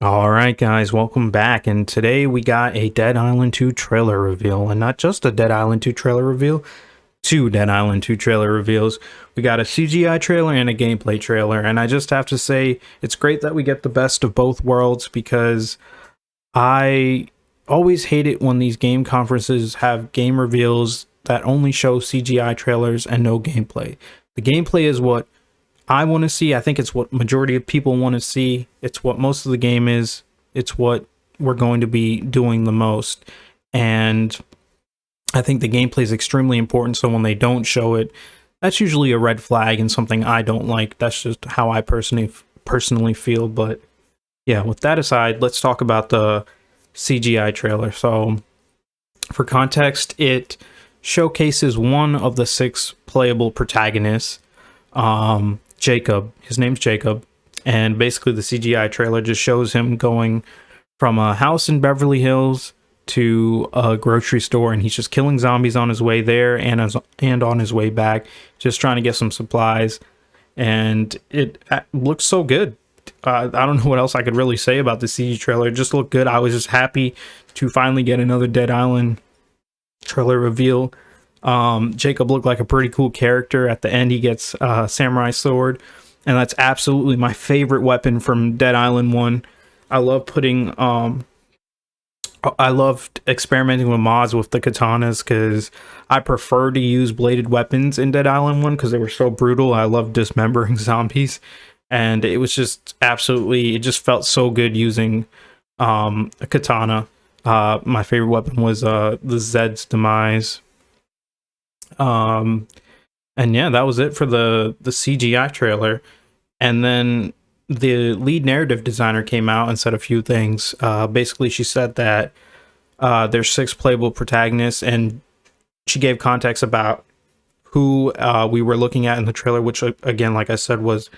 All right, guys, welcome back. And today we got a Dead Island 2 trailer reveal, and not just a Dead Island 2 trailer reveal, two Dead Island 2 trailer reveals. We got a CGI trailer and a gameplay trailer, and I just have to say it's great that we get the best of both worlds because I always hate it when these game conferences have game reveals that only show CGI trailers and no gameplay. The gameplay is what I want to see. I think it's what majority of people want to see. It's what most of the game is. It's what we're going to be doing the most. And I think the gameplay is extremely important. So when they don't show it, that's usually a red flag and something I don't like. That's just how I personally feel. But yeah, with that aside, let's talk about the CGI trailer. So for context, it showcases one of the 6 playable protagonists. Jacob. His name's Jacob. And basically the CGI trailer just shows him going from a house in Beverly Hills to a grocery store, and he's just killing zombies on his way there and on his way back, just trying to get some supplies. And it looks so good. I don't know what else I could really say about the CG trailer. It just looked good. I was just happy to finally get another Dead Island trailer reveal. Jacob looked like a pretty cool character. At the end, he gets a samurai sword, and that's absolutely my favorite weapon from Dead Island 1. I love I loved experimenting with mods with the katanas because I prefer to use bladed weapons in Dead Island 1 because they were so brutal. I love dismembering zombies, and it was just absolutely, it just felt so good using a katana. My favorite weapon was the Zed's Demise. And yeah, that was it for the CGI trailer. And then the lead narrative designer came out and said a few things. Basically, she said that there's 6 playable protagonists, and she gave context about who we were looking at in the trailer, which again, like I said, was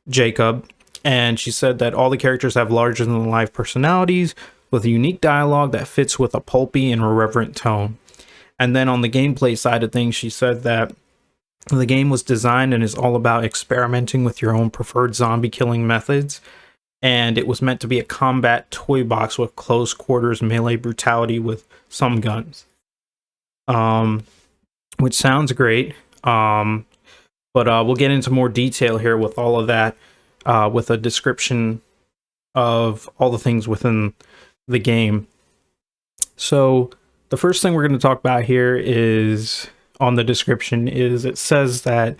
Jacob. And she said that all the characters have larger than life personalities with a unique dialogue that fits with a pulpy and irreverent tone. And then on the gameplay side of things, she said that the game was designed and is all about experimenting with your own preferred zombie killing methods. And it was meant to be a combat toy box with close quarters melee brutality with some guns. Which sounds great. But we'll get into more detail here with all of that, with a description of all the things within the game. So the first thing we're going to talk about here is on the description is it says that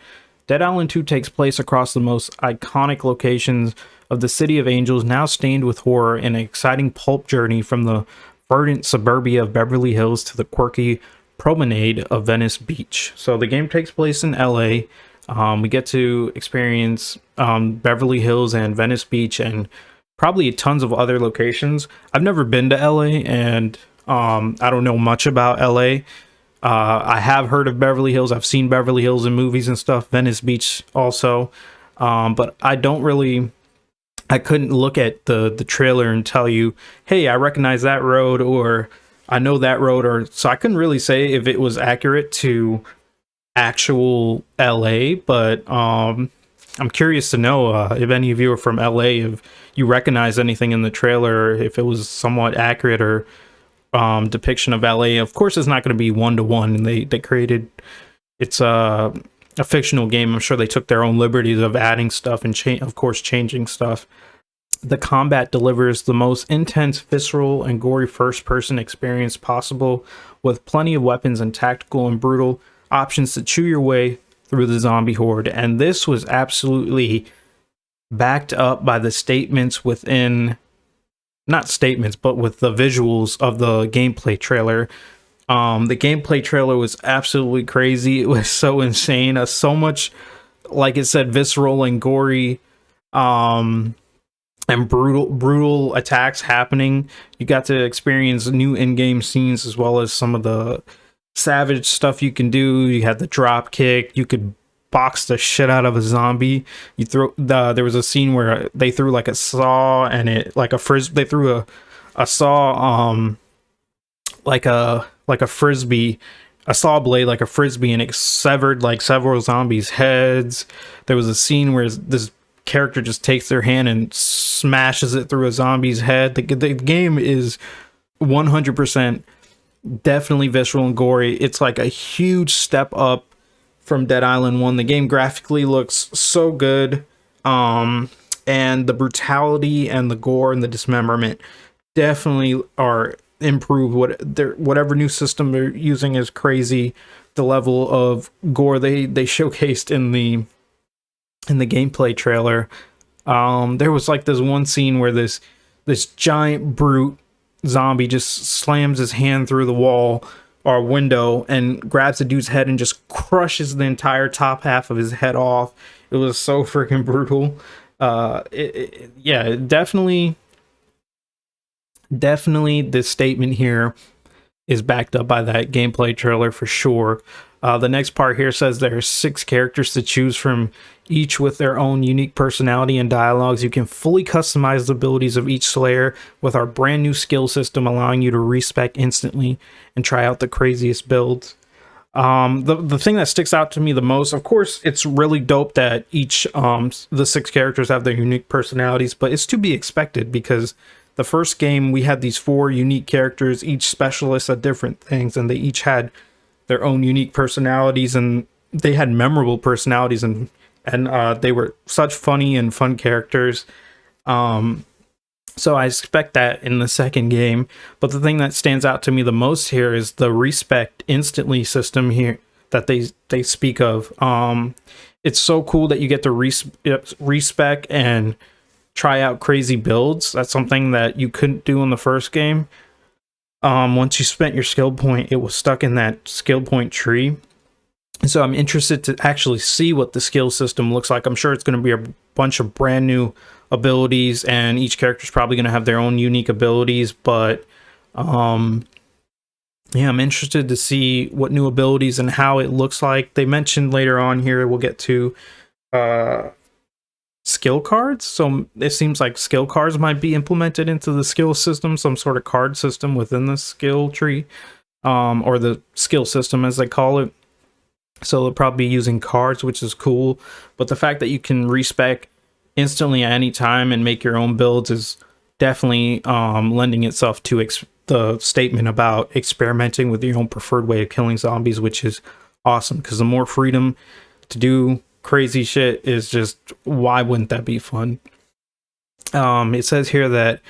Dead Island 2 takes place across the most iconic locations of the City of Angels, now stained with horror, in an exciting pulp journey from the verdant suburbia of Beverly Hills to the quirky promenade of Venice Beach. So the game takes place in LA. We get to experience Beverly Hills and Venice Beach and probably tons of other locations. I've never been to LA, and I don't know much about LA. I have heard of Beverly Hills. I've seen Beverly Hills in movies and stuff. Venice Beach also. But I couldn't look at the trailer and tell you, hey, I recognize that road, or I know that road, or so I couldn't really say if it was accurate to actual LA. But I'm curious to know if any of you are from LA, if you recognize anything in the trailer, if it was somewhat accurate or depiction of LA. Of course, it's not going to be 1-to-1, and they created, it's a fictional game. I'm sure they took their own liberties of adding stuff and of course changing stuff. The combat delivers the most intense, visceral, and gory first-person experience possible, with plenty of weapons and tactical and brutal options to chew your way through the zombie horde. And this was absolutely backed up by the statements within, not statements, but with the visuals of the gameplay trailer. The gameplay trailer was absolutely crazy. It was so insane. So much, like it said, visceral and gory, and brutal attacks happening. You got to experience new in-game scenes as well as some of the savage stuff you can do. You had the drop kick. You could box the shit out of a zombie. There was a scene where they threw like a saw and it like a they threw a saw like a frisbee, a saw blade like a frisbee, and it severed like several zombies' heads. There was a scene where this character just takes their hand and smashes it through a zombie's head. The game is 100% definitely visceral and gory. It's like a huge step up from Dead Island 1. The game graphically looks so good. And the brutality and the gore and the dismemberment definitely are improved. Whatever new system they're using is crazy. The level of gore they showcased in the gameplay trailer. There was like this one scene where this giant brute zombie just slams his hand through the wall or window and grabs the dude's head and just crushes the entire top half of his head off. It was so freaking brutal. Yeah, definitely this statement here is backed up by that gameplay trailer for sure. The next part here says there are 6 characters to choose from, each with their own unique personality and dialogues. You can fully customize the abilities of each Slayer with our brand new skill system, allowing you to respec instantly and try out the craziest builds. The thing that sticks out to me the most, of course, it's really dope that each the 6 characters have their unique personalities, but it's to be expected because the first game we had these 4 unique characters, each specialist at different things, and they each had their own unique personalities, and they had memorable personalities, and they were such funny and fun characters. So I expect that in the second game. But the thing that stands out to me the most here is the respect instantly system here that they speak of. It's so cool that you get to respec and try out crazy builds. That's something that you couldn't do in the first game. Once you spent your skill point, it was stuck in that skill point tree. So I'm interested to actually see what the skill system looks like. I'm sure it's going to be a bunch of brand new abilities, and each character is probably going to have their own unique abilities. But yeah, I'm interested to see what new abilities and how it looks like. They mentioned later on here, we'll get to skill cards. So it seems like skill cards might be implemented into the skill system, some sort of card system within the skill tree, or the skill system as they call it. So they'll probably be using cards, which is cool. But the fact that you can respec instantly at any time and make your own builds is definitely lending itself to the statement about experimenting with your own preferred way of killing zombies, which is awesome, because the more freedom to do crazy shit is just, why wouldn't that be fun? It says here that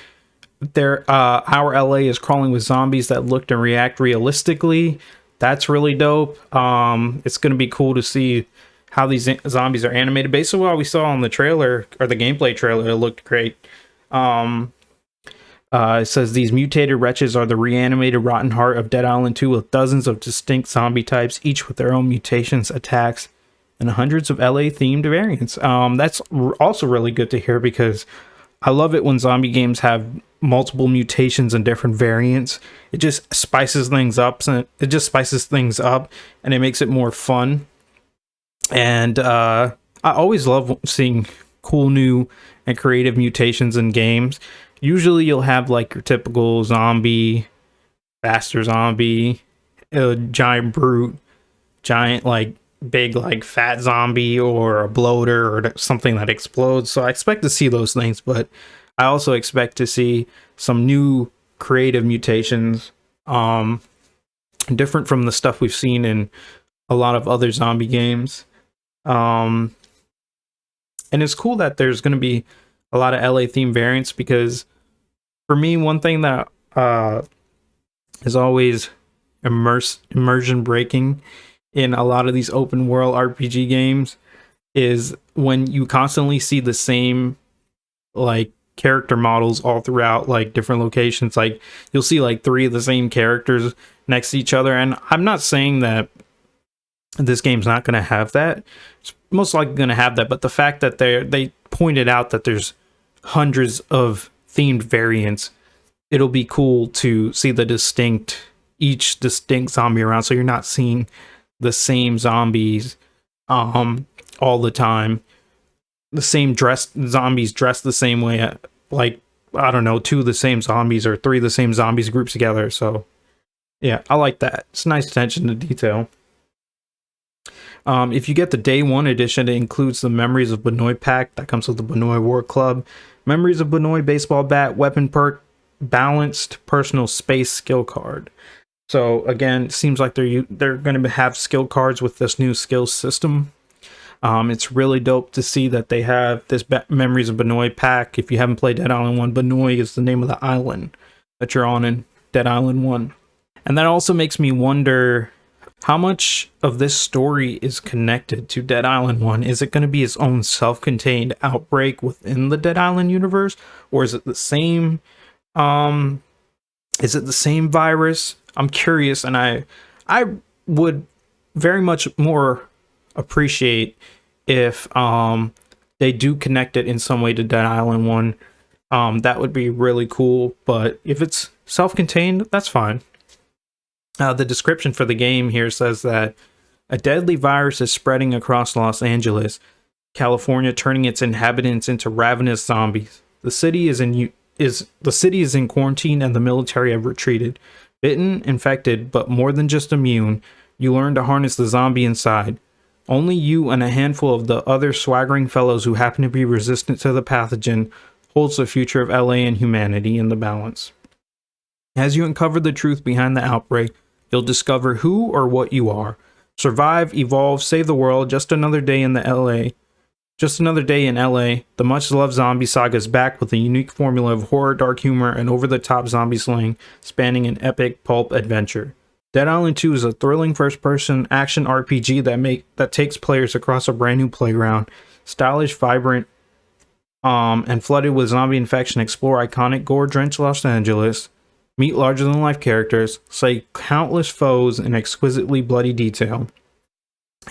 our LA is crawling with zombies that look and react realistically. That's really dope. It's going to be cool to see how these zombies are animated. Basically what we saw on the trailer, or the gameplay trailer, it looked great. It says these mutated wretches are the reanimated rotten heart of Dead Island 2, with dozens of distinct zombie types, each with their own mutations, attacks, and hundreds of LA themed variants. That's also really good to hear, because I love it when zombie games have multiple mutations and different variants. It just spices things up, and it makes it more fun. And I always love seeing cool new and creative mutations in games. Usually you'll have like your typical zombie, faster zombie, giant brute, giant like big like fat zombie, or a bloater, or something that explodes. So I expect to see those things, but I also expect to see some new creative mutations, different from the stuff we've seen in a lot of other zombie games. And it's cool that there's going to be a lot of LA themed variants, because for me, one thing that is always immersion breaking in a lot of these open world RPG games is when you constantly see the same like character models all throughout like different locations. Like you'll see like 3 of the same characters next to each other, and I'm not saying that this game's not going to have that. It's most likely going to have that, but the fact that they pointed out that there's hundreds of themed variants, it'll be cool to see each distinct zombie around, so you're not seeing the same zombies all the time. The same zombies dressed the same way, like, I don't know, 2 of the same zombies or 3 of the same zombies grouped together. So yeah, I like that. It's nice attention to detail. If you get the day one edition, it includes the Memories of Benoit pack that comes with the Benoit War Club, Memories of Benoit baseball bat, weapon perk, balanced personal space skill card. So again, it seems like they're going to have skill cards with this new skill system. It's really dope to see that they have this Memories of Benoit pack. If you haven't played Dead Island 1, Benoit is the name of the island that you're on in Dead Island 1. And that also makes me wonder how much of this story is connected to Dead Island 1. Is it going to be its own self-contained outbreak within the Dead Island universe? Or is it the same virus? I'm curious, and I would very much more appreciate if they do connect it in some way to Dead Island 1. That would be really cool, but if it's self-contained, that's fine. The description for the game here says that a deadly virus is spreading across Los Angeles, California, turning its inhabitants into ravenous zombies. The city is in quarantine, and the military have retreated. Bitten, infected, but more than just immune, you learn to harness the zombie inside. Only you and a handful of the other swaggering fellows who happen to be resistant to the pathogen holds the future of LA and humanity in the balance. As you uncover the truth behind the outbreak, you'll discover who or what you are. Survive, evolve, save the world. Just another day in LA. The much-loved zombie saga is back with a unique formula of horror, dark humor, and over-the-top zombie slaying, spanning an epic pulp adventure. Dead Island 2 is a thrilling first-person action RPG that takes players across a brand new playground. Stylish, vibrant, and flooded with zombie infection. Explore iconic gore-drenched Los Angeles. Meet larger-than-life characters, slay countless foes in exquisitely bloody detail,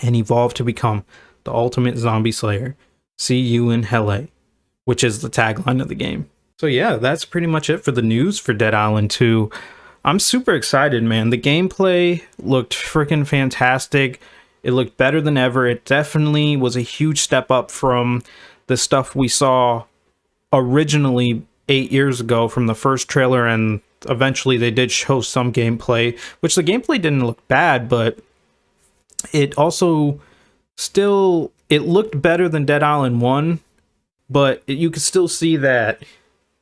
and evolve to become the ultimate zombie slayer. See you in LA, which is the tagline of the game. So yeah, that's pretty much it for the news for Dead Island 2. I'm super excited, man. The gameplay looked freaking fantastic. It looked better than ever. It definitely was a huge step up from the stuff we saw originally 8 years ago from the first trailer, and eventually they did show some gameplay, which the gameplay didn't look bad, but it also it looked better than Dead Island 1, but you could still see that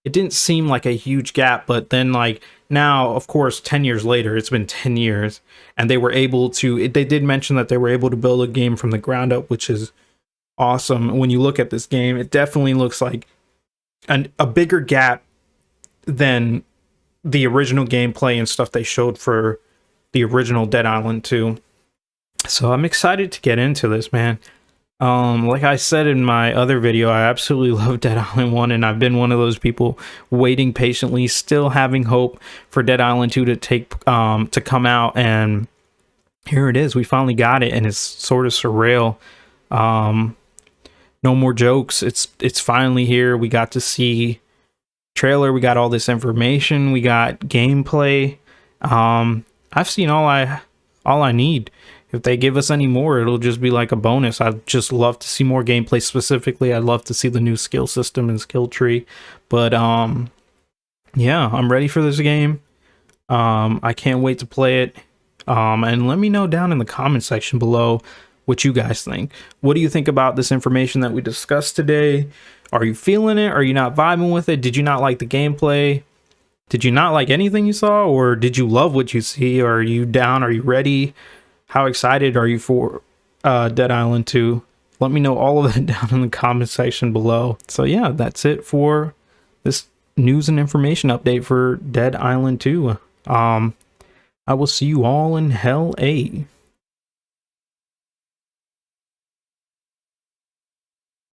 it didn't seem like a huge gap. But then, like, now, of course, 10 years later, it's been 10 years, and they did mention that they were able to build a game from the ground up, which is awesome. When you look at this game, it definitely looks like a bigger gap than the original gameplay and stuff they showed for the original Dead Island 2. So I'm excited to get into this, man. Like I said in my other video, I absolutely love Dead Island 1, and I've been one of those people waiting patiently, still having hope for Dead Island 2 to come out, and here it is. We finally got it, and it's sort of surreal. No more jokes. It's finally here. We got to see trailer, we got all this information, we got gameplay. I've seen all I need. If they give us any more, it'll just be like a bonus. I'd just love to see more gameplay. Specifically, I'd love to see the new skill system and skill tree. But yeah, I'm ready for this game. I can't wait to play it. And let me know down in the comment section below what you guys think. What do you think about this information that we discussed today? Are you feeling it? Are you not vibing with it? Did you not like the gameplay? Did you not like anything you saw? Or did you love what you see? Are you down? Are you ready? How excited are you for Dead Island 2? Let me know all of that down in the comment section below. So yeah, that's it for this news and information update for Dead Island 2. I will see you all in LA.